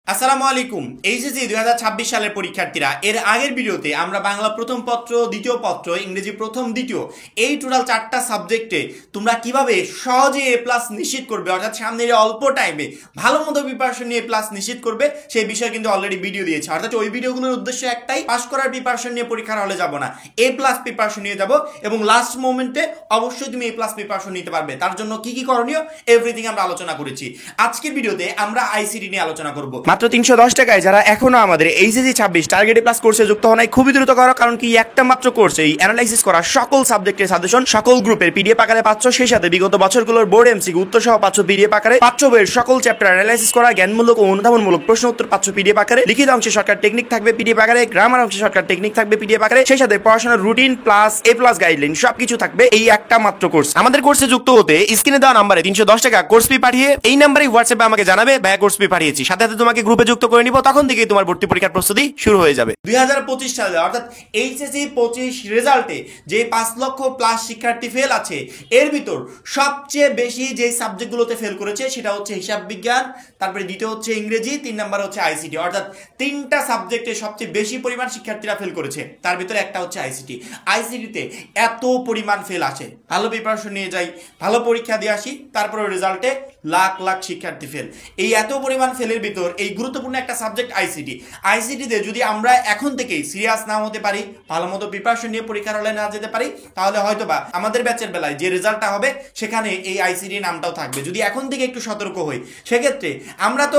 আসসালামু আলাইকুম। এইচএসসি 2026 সালের পরীক্ষার্থীরা, এর আগের ভিডিওতে আমরা বাংলা প্রথম পত্র, দ্বিতীয় পত্র, ইংরেজি প্রথম দ্বিতীয় এই টোটাল 4টা সাবজেক্টে তোমরা কিভাবে সহজে এ প্লাস নিশ্চিত করবে, অর্থাৎ সামনের অল্প টাইমে ভালো মতো প্রিপারেশন নিয়ে প্লাস নিশ্চিত করবে সেই বিষয়ে কিন্তু অলরেডি ভিডিও দিয়েছে। অর্থাৎ ওই ভিডিওগুলোর উদ্দেশ্য একটাই, পাস করার প্রিপারেশন নিয়ে পরীক্ষার হলে যাব না, এ প্লাস প্রিপারেশন নিয়ে যাব এবং লাস্ট মোমেন্টে অবশ্যই তুমি এ প্লাস প্রিপারেশন নিতে পারবে। তার জন্য কি কি করণীয় এভরিথিং আমরা আলোচনা করেছি। আজকের ভিডিওতে আমরা আইসিটি নিয়ে আলোচনা করব। মাত্র 310 টাকায় যারা এখনো আমাদের এইচএসসি 26 টার্গেট প্লাস কোর্সে যুক্ত হন নাই, খুবই দ্রুত করো, কারণ কি একটা মাত্র কোর্সে এই অ্যানালাইসিস করা সকল সাবজেক্টের সাজেশন সকল গ্রুপের পিডিএফ আকারে পাচ্ছ, সেই সাথে বিগত বছরগুলোর বোর্ড এমসিকিউ উত্তর সহ পাচ্ছ পিডিএফ আকারে, পাচ্ছ বইয়ের সকল চ্যাপ্টার অ্যানালাইসিস করা জ্ঞানমূলক ও অনুধাবনমূলক প্রশ্ন উত্তর পাচ্ছ পিডিএফ আকারে, লিখিত অংশে শর্টকাট টেকনিক থাকবে পিডিএফ আকারে, গ্রামার অংশে শর্টকাট টেকনিক থাকবে পিডিএফ আকারে, সেই সাথে পড়াশোনার রুটিন প্লাস এ প্লাস গাইডলাইন সবকিছু থাকবে এই একটা মাত্র কোর্স। আমাদের কোর্সে যুক্ত হতে স্ক্রিনে দেওয়া নম্বরে 310 টাকা কোর্স ফি পাঠিয়ে এই নম্বরে হোয়াটসঅ্যাপে আমাকে জানাবে ভাইয়া কোর্স ফি পাঠিয়েছি, সাথে সাথে তোমাকে গ্রুপে যুক্ত করে নিব, তখন থেকে তোমার ভর্তি পরীক্ষার প্রস্তুতি শুরু হয়ে যাবে। 2025 সালে অর্থাৎ এইচএসসি 25 রেজাল্টে যে 5 লক্ষ প্লাস শিক্ষার্থী ফেল আছে, এর ভিতর সবচেয়ে বেশি যে সাবজেক্টগুলোতে ফেল করেছে সেটা হচ্ছে হিসাব বিজ্ঞান, তারপরে দ্বিতীয় হচ্ছে ইংরেজি, 3 নাম্বার হচ্ছে আইসিটি। অর্থাৎ 3টা সাবজেক্টে সবচেয়ে বেশি পরিমাণ শিক্ষার্থীরা ফেল করেছে, তার ভিতরে একটা হচ্ছে আইসিটি। আইসিটিতে এত পরিমাণ ফেল আসে, ভালো প্রিপারেশন নিয়ে যাই, ভালো পরীক্ষা দিয়ে আসি, তারপরে রেজাল্টে লাখ লাখ শিক্ষার্থী ফেল। এই এত পরিমাণ ফেলের ভিতর এই গুরুত্বপূর্ণ একটা সাবজেক্ট আইসিটি। আইসিটিতে যদি আমরা এখন থেকেই সিরিয়াস না হতে পারি, ভালো মতো প্রিপারেশন নিয়ে পরীক্ষার হলে না যেতে পারি, তাহলে হয়তোবা আমাদের ব্যাচের বেলায় যে রেজাল্টটা হবে সেখানে এই আইসিটি নামটাও থাকবে। যদি এখন থেকে একটু সতর্ক হই, সেক্ষেত্রে আমরা তো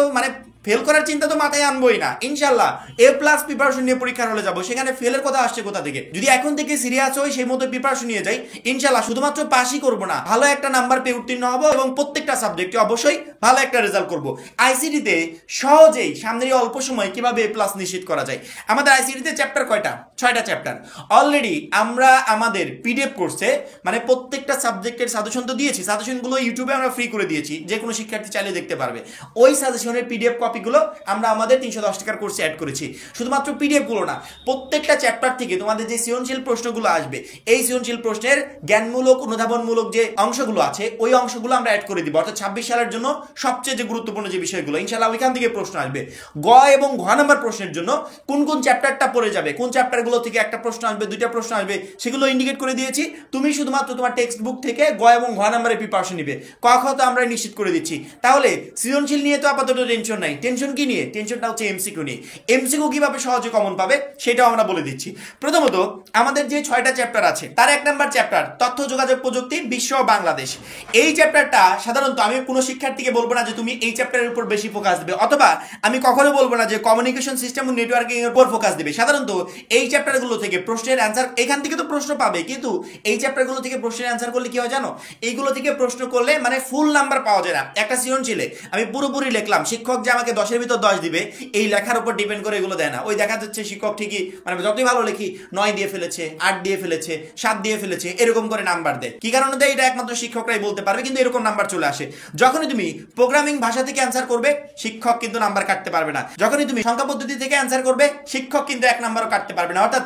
ফেল করার চিন্তা তো মাথায় আনবোই না, ইনশাল্লাহ এ প্লাস প্রিপারেশন নিয়ে পরীক্ষার হলে যাবো, সেখানে ফেলের কথা আসছে কোথা থেকে? যদি এখন থেকে সিরিয়াস হই, সেই মতো প্রিপারেশন নিয়ে যাই, ইনশাল্লাহ শুধুমাত্র পাসই করবো না, ভালো একটা নাম্বার পেয়ে উত্তীর্ণ হবো এবং প্রত্যেকটা সাবজেক্টে অবশ্যই ভালো একটা রেজাল্ট করবো। আইসিটিতে সহজেই সামনের অল্প সময় কিভাবে এ প্লাস নিশ্চিত করা যায়। আমাদের আইসিটিতে চ্যাপ্টার কয়টা? 6টা চ্যাপ্টার। অলরেডি আমরা আমাদের পিডিএফ কোর্সে প্রত্যেকটা সাবজেক্টের সাজেশন তো দিয়েছি, সাজেশনগুলো ইউটিউবে আমরা ফ্রি করে দিয়েছি, যে কোনো শিক্ষার্থী চাইলে দেখতে পারবে। ওই সাজেশনের পিডিএফ কপিগুলো আমরা আমাদের 310 টাকার কোর্সে অ্যাড করেছি। শুধুমাত্র পিডিএফ গুলো না, প্রত্যেকটা চ্যাপ্টার থেকে তোমাদের যে সৃজনশীল প্রশ্নগুলো আসবে, এই সৃজনশীল প্রশ্নের জ্ঞানমূলক অনুধাবনমূলক যে অংশগুলো আছে, ওই অংশগুলো আমরা অ্যাড করে দিব। অর্থাৎ 26 সালের জন্য সবচেয়ে যে গুরুত্বপূর্ণ যে বিষয়গুলো, ইনশাআল্লাহ ওইখান থেকে প্রশ্ন আসবে। গ এবং ঘ নাম্বার প্রশ্নের জন্য কোন কোন চ্যাপ্টারটা পড়ে যাবে, কোন চ্যাপ্টারগুলো থেকে একটা প্রশ্ন আসবে, 2টা প্রশ্ন আসবে, সেগুলো ইন্ডিকেট করে দিয়েছি। তুমি শুধুমাত্র তোমার টেক্সট বুক থেকে গ এবং ঘ নাম্বারে প্রিপারেশন নিবে, ক খ তো আমরা নিশ্চিত করে দিচ্ছি। তাহলে সৃজনশীল নিয়ে তো আপাতত টেনশন নাই। টেনশন কি নিয়ে? টেনশনটা হচ্ছে এমসিকিউ নিয়ে। এমসিকিউ কিভাবে সহজে কমন পাবে সেটাও আমরা বলে দিচ্ছি। প্রথমত আমাদের যে 6টা চ্যাপ্টার আছে, তার 1 নাম্বার চ্যাপ্টার তথ্য যোগাযোগ প্রযুক্তি বিশ্ব ও বাংলাদেশ। এই চ্যাপ্টারটা সাধারণত আমি কোনো শিক্ষার্থীকে বলবো না যে তুমি এই চ্যাপ্টারের উপর বেশি ফোকাস দিবে, অথবা আমি কখনো বলবো না যে কমিউনিকেশন সিস্টেম ও নেটওয়ার্কিং এর উপর ফোকাস দিবে। সাধারণত এই চ্যাপ্টারগুলো থেকে প্রশ্নের অ্যান্সার, এখান থেকে তো প্রশ্ন পাবে, কিন্তু এই চ্যাপ্টারগুলো থেকে প্রশ্নের অ্যান্সার করলে কি হয় জানো? এইগুলো থেকে প্রশ্ন করলে ফুল নাম্বার পাওয়া যায় না। একটা সৃজনশীলে আমি পুরোপুরি লিখলাম, শিক্ষক যে আমাকে 10-এর ভিতর 10 দিবে এই লেখার উপর ডিপেন্ড করে এগুলো দেয় না। ওই দেখা যাচ্ছে শিক্ষক ঠিকই যতই ভালো লিখি 9 দিয়ে ফেলেছে, 8 দিয়ে ফেলেছে, 7 দিয়ে ফেলেছে, এরকম করে নাম্বার দেয়। কি কারণে দেয় এটা একমাত্র শিক্ষকরাই বলতে পারবে, কিন্তু এরকম নাম্বার চলে আসে। যখনই তুমি প্রোগ্রামিং ভাষা থেকে অ্যান্সার করবে, শিক্ষক কিন্তু নাম্বার কাটতে পারবে না। যখনই তুমি সংখ্যা পদ্ধতি থেকে অ্যান্সার করবে, শিক্ষক কিন্তু 1 নাম্বারও কাটতে পারবে না। অর্থাৎ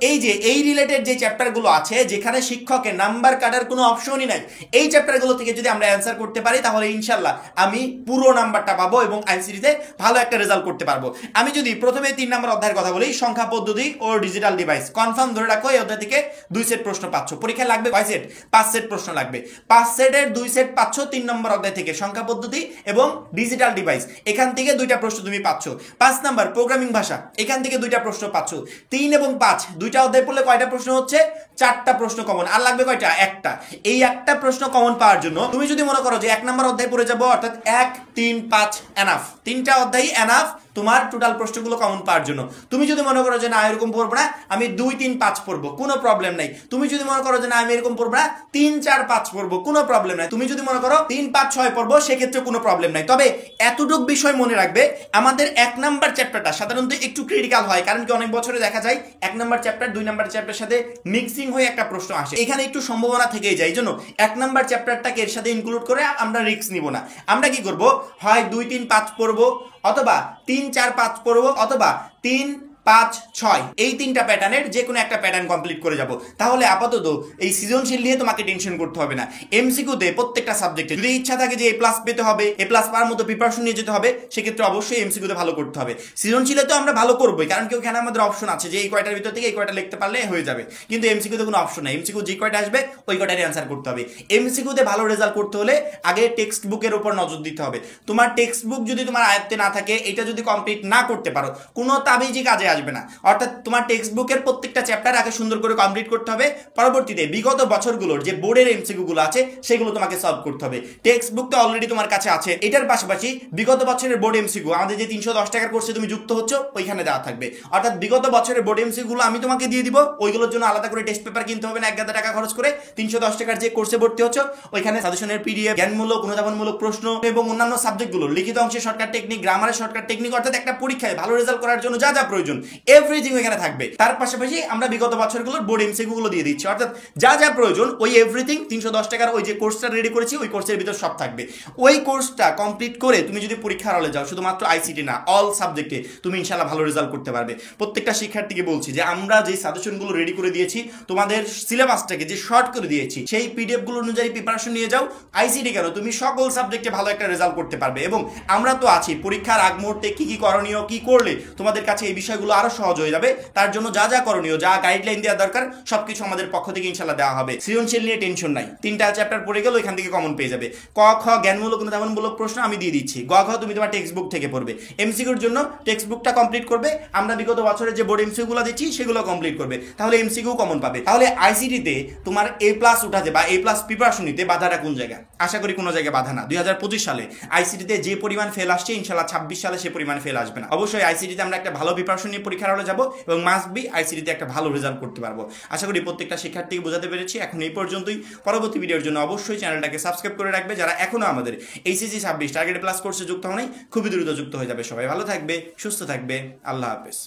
এই রিলেটেড যে চ্যাপ্টারগুলো আছে, যেখানে শিক্ষকের নাম্বার কাটার কোনো অপশনই নাই, এই চ্যাপ্টারগুলো থেকে যদি আমরা অ্যান্সার করতে পারি, তাহলে ইনশাল্লাহ আমি পুরো নাম্বারটা পাবো এবং আইসিটিতে ভালো একটা রেজাল্ট করতে পারবো। আমি যদি প্রথমে 3 নম্বর অধ্যায়ের কথা বলি, সংখ্যা পদ্ধতি ও ডিজিটাল ডিভাইস, কনফার্ম ধরে রাখো এই অধ্যায় থেকে 2 সেট প্রশ্ন পাচ্ছ। পরীক্ষায় লাগবে কয় সেট? 5 সেট প্রশ্ন লাগবে। 5 সেটের 2 সেট পাচ্ছ 3 নম্বর অধ্যায় থেকে, সংখ্যা পদ্ধতি এবং ডিজিটাল ডিভাইস, এখান থেকে 2টা প্রশ্ন তুমি পাচ্ছ। 5 নাম্বার প্রোগ্রামিং ভাষা, এখান থেকে 2টা প্রশ্ন পাচ্ছ। 3 এবং 5 2টা অধ্যায় পড়লে কয়টা প্রশ্ন হচ্ছে? 4টা প্রশ্ন কমন। আর লাগবে কয়টা? একটা। এই একটা প্রশ্ন কমন পাওয়ার জন্য তুমি যদি মনে করো যে 1 নম্বর অধ্যায় পড়ে যাবো, অর্থাৎ 1, 3, 5 এনাফ, 3টা অধ্যায় এনাফ তোমার টোটাল প্রশ্নগুলো কমন পাওয়ার জন্য। তুমি যদি মনে করো যে না এরকম পড়বো না, আমি 2, 3, 5 পড়বো, কোনো প্রবলেম নাই। তুমি যদি মনে করো যে না আমি এরকম পড়বো না, 3, 4, 5 পড়বো, কোনো প্রবলেম নাই। তুমি যদি মনে করো 3, 5, 6 পড়বো, সেক্ষেত্রে কোনো প্রবলেম নাই। তবে এতটুকু বিষয় মনে রাখবে, আমাদের 1 নাম্বার চ্যাপ্টারটা সাধারণত একটু ক্রিটিক্যাল হয়, কারণ কি অনেক বছরে দেখা যায় 1 নাম্বার চ্যাপ্টার 2 নাম্বার চ্যাপ্টারের সাথে মিক্সিং হয়ে একটা প্রশ্ন আসে, এখানে একটু সম্ভাবনা থেকেই যায়। এই জন্য 1 নাম্বার চ্যাপ্টারটাকে এর সাথে ইনক্লুড করে আমরা রিস্ক নিব না। আমরা কি করব? হয় 2, 3, 5 পড়বো, অথবা 3, 4, 5 পড়বো, অথবা 3, 5, 6 এই 3টা প্যাটার্নের যে কোনো একটা প্যাটার্ন কমপ্লিট করে যাব। তাহলে আপাতত এই সৃজনশীল নিয়ে তোমাকে টেনশন করতে হবে না। এমসিকিউতে প্রত্যেকটা সাবজেক্টে যদি ইচ্ছা থাকে যে A+ পেতে হবে, A+ পাওয়ার মতো প্রিপারেশন নিয়ে যেতে হবে, সেক্ষেত্রে অবশ্যই এমসিকিউতে ভালো করতে হবে। সৃজনশীলে তো আমরা ভালো করবোই, কারণ কি ওখানে আমাদের অপশন আছে যে এই কয়টার ভিতর থেকে এই কয়টা লিখতে পারলে হয়ে যাবে। কিন্তু এমসিকিউতে কোনো অপশন নাই, এমসিকিউ যে কয়টা আসবে ওই কয়টারই অ্যান্সার করতে হবে। এমসিকিউতে ভালো রেজাল্ট করতে হলে আগে টেক্সট বুকের উপর নজর দিতে হবে। তোমার টেক্সট বুক যদি তোমার আয়ত্তে না থাকে, এটা যদি কমপ্লিট না করতে পারো, কোনো তাবিজই কাজে আসবে না। অর্থাৎ তোমার টেক্সট বুকের প্রত্যেকটা চ্যাপ্টার আগে সুন্দর করে কমপ্লিট করতে হবে। পরবর্তীতে বিগত বছরগুলোর যে বোর্ডের এমসিকিউ গুলো আছে সেগুলো তোমাকে সলভ করতে হবে। টেক্সট বুক তো অলরেডি তোমার কাছে আছে, এটার পাশাপাশি বিগত বছরের বোর্ড এমসিকিউ আমাদের যে 310 টাকার কোর্সে তুমি যুক্ত হচ্ছ ওইখানে দেওয়া থাকবে। অর্থাৎ বিগত বছরের বোর্ড এমসিকিউ গুলো আমি তোমাকে দিয়ে দিব, ওইগুলোর জন্য আলাদা করে টেস্ট পেপার কিনতে হবে না 1000 টাকা খরচ করে। 310 টাকার যে কোর্সে ভর্তি হচ্ছ ওইখানে সাজেশনের পিডিএফ, জ্ঞানমূলক, অনুধাবনমূলক প্রশ্ন এবং অন্যান্য সাবজেক্টগুলো লিখিত অংশের শর্টকাট টেকনিক, গ্রামারের শর্টকাট টেকনিক, অর্থাৎ একটা পরীক্ষায় ভালো রেজাল্ট করার জন্য যা যা প্রয়োজন এভরিথিং এখানে থাকবে। তার পাশাপাশি আমরা বিগত বছরগুলোর বোর্ড এমসিকিউ গুলো দিয়ে দিচ্ছি, অর্থাৎ যা যা প্রয়োজন ওই এভরিথিং 310 টাকার ওই যে কোর্সটা রেডি করেছি ওই কোর্সের ভিতর সব থাকবে। ওই কোর্সটা কমপ্লিট করে তুমি যদি পরীক্ষার হলে যাও, শুধুমাত্র আইসিটি না অল সাবজেক্টে তুমি ইনশাআল্লাহ ভালো রেজাল্ট করতে পারবে। প্রত্যেকটা শিক্ষার্থীকে বলছি যে আমরা যে সাজেশনগুলো রেডি করে দিয়েছি, তোমাদের সিলেবাসটাকে যে শর্ট করে দিয়েছি, সেই পিডিএফ গুলো অনুযায়ী প্রিপারেশন নিয়ে যাও। আইসিটি কেন, তুমি সকল সাবজেক্টে ভালো একটা রেজাল্ট করতে পারবে। এবং আমরা তো আছি, পরীক্ষার আগ মুহূর্তে কি কি করণীয়, কি করলে তোমাদের কাছে এই বিষয়গুলো আরো সহজ হয়ে যাবে, তার জন্য যা যা করণীয়, যা গাইডলাইন দেওয়া দরকার সবকিছু আমাদের পক্ষ থেকে ইনশাআল্লাহ দেওয়া হবে। সৃজনশীল নিয়ে টেনশন নাই, 3টা চ্যাপ্টার পড়ে গেল ওইখান থেকে কমন পেয়ে যাবে। ক খ জ্ঞানমূলক অনুধাবনমূলক প্রশ্ন আমি দিয়ে দিচ্ছি, গ ঘ তুমি তোমার টেক্সট বুক থেকে পড়বে। এমসিকিউর জন্য টেক্সট বুকটা কমপ্লিট করবে, আমরা বিগত বছরের যে বোর্ড এমসিকিউ গুলো দিচ্ছি সেগুলো কমপ্লিট করবে, তাহলে এমসিকিউ কমন পাবে। তাহলে আইসিটিতে তোমার A+ উঠাতে বা A+ প্রিপারেশন নিতে বাধাটা কোন জায়গায়? আশা করি কোনো জায়গায় বাধা না। 2025 সালে আইসিটিতে যে পরিমাণ ফেল আসছে, ইনশাআল্লাহ 26 সালে সে পরিমাণ ফেল আসবে না। অবশ্যই আইসিটিতে আমরা একটা ভালো প্রিপারেশন নিয়ে পরীক্ষার হলে যাব এবং মাস্ট বি আইসিটিতে একটা ভালো রেজাল্ট করতে পারবো। আশা করি প্রত্যেকটা শিক্ষার্থীকে বোঝাতে পেরেছি। এখন এই পর্যন্তই। পরবর্তী ভিডিওর জন্য অবশ্যই চ্যানেলটাকে সাবস্ক্রাইব করে রাখবে। যারা এখনো আমাদের এইচএসসি 26 টার্গেট প্লাস কোর্সে যুক্ত হয়নি, খুবই দ্রুত যুক্ত হয়ে যাবে। সবাই ভালো থাকবে, সুস্থ থাকবে, আল্লাহ হাফেজ।